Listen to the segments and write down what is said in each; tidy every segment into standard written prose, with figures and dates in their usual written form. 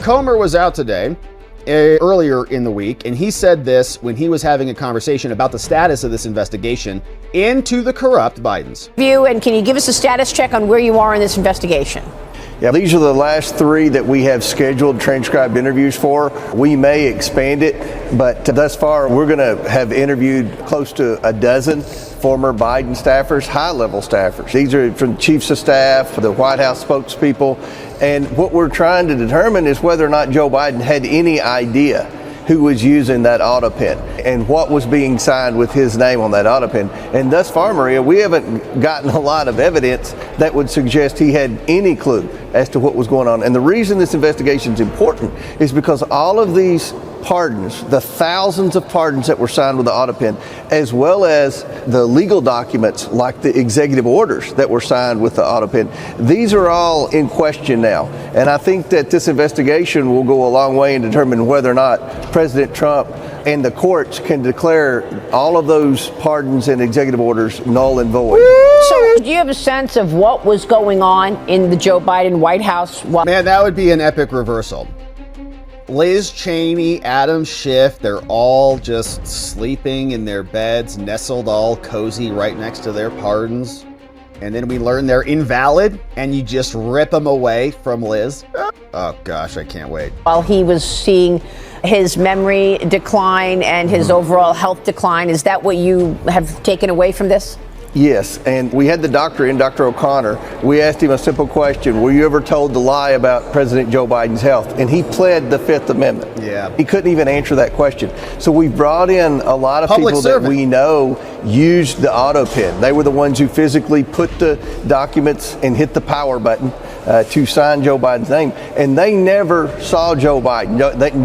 Comer was out today, earlier in the week, and he said this when he was having a conversation about the status of this investigation into the corrupt Bidens. And can you give us a status check on where you are in this investigation? Yeah, these are the last 3 that we have scheduled transcribed interviews for. We may expand it, but thus far we're going to have interviewed close to a dozen former Biden staffers, high-level staffers. These are from chiefs of staff, the White House spokespeople, and what we're trying to determine is whether or not Joe Biden had any idea who was using that Autopen and what was being signed with his name on that Autopen. And thus far, Maria, we haven't gotten a lot of evidence that would suggest he had any clue as to what was going on. And the reason this investigation is important is because all of these pardons, the thousands of pardons that were signed with the Autopen, as well as the legal documents like the executive orders that were signed with the Autopen, these are all in question now. And I think that this investigation will go a long way in determining whether or not President Trump and the courts can declare all of those pardons and executive orders null and void. So do you have a sense of what was going on in the Joe Biden White House? Man, that would be an epic reversal. Liz Cheney, Adam Schiff, they're all just sleeping in their beds, nestled all cozy right next to their pardons. And then we learn they're invalid, and you just rip them away from Liz. Oh gosh, I can't wait. While he was seeing his memory decline and his overall health decline, is that what you have taken away from this? Yes, and we had the doctor in, Dr. O'Connor. We asked him a simple question: were you ever told to lie about President Joe Biden's health? And he pled the Fifth Amendment. Yeah. He couldn't even answer that question. So we've brought in a lot of Public people servant that we know used the Autopen. They were the ones who physically put the documents and hit the power button to sign Joe Biden's name. And they never saw Joe Biden.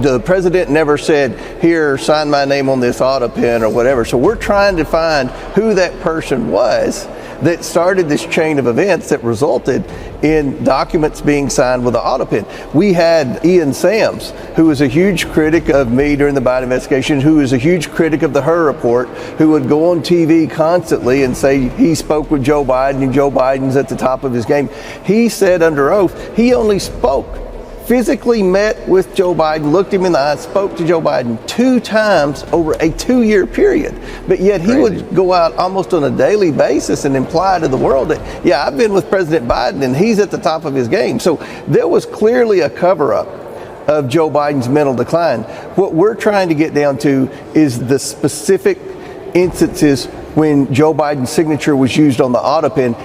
The president never said, here, sign my name on this Autopen or whatever. So we're trying to find who that person was that started this chain of events that resulted in documents being signed with the Autopen. We had Ian Sams, who was a huge critic of me during the Biden investigation, who was a huge critic of the Hur report, who would go on TV constantly and say he spoke with Joe Biden and Joe Biden's at the top of his game. He said under oath he only physically met with Joe Biden, looked him in the eye, spoke to Joe Biden 2 times over a 2-year period. But yet he would go out almost on a daily basis and imply to the world that, yeah, I've been with President Biden and he's at the top of his game. So there was clearly a cover-up of Joe Biden's mental decline. What we're trying to get down to is the specific instances when Joe Biden's signature was used on the Autopen.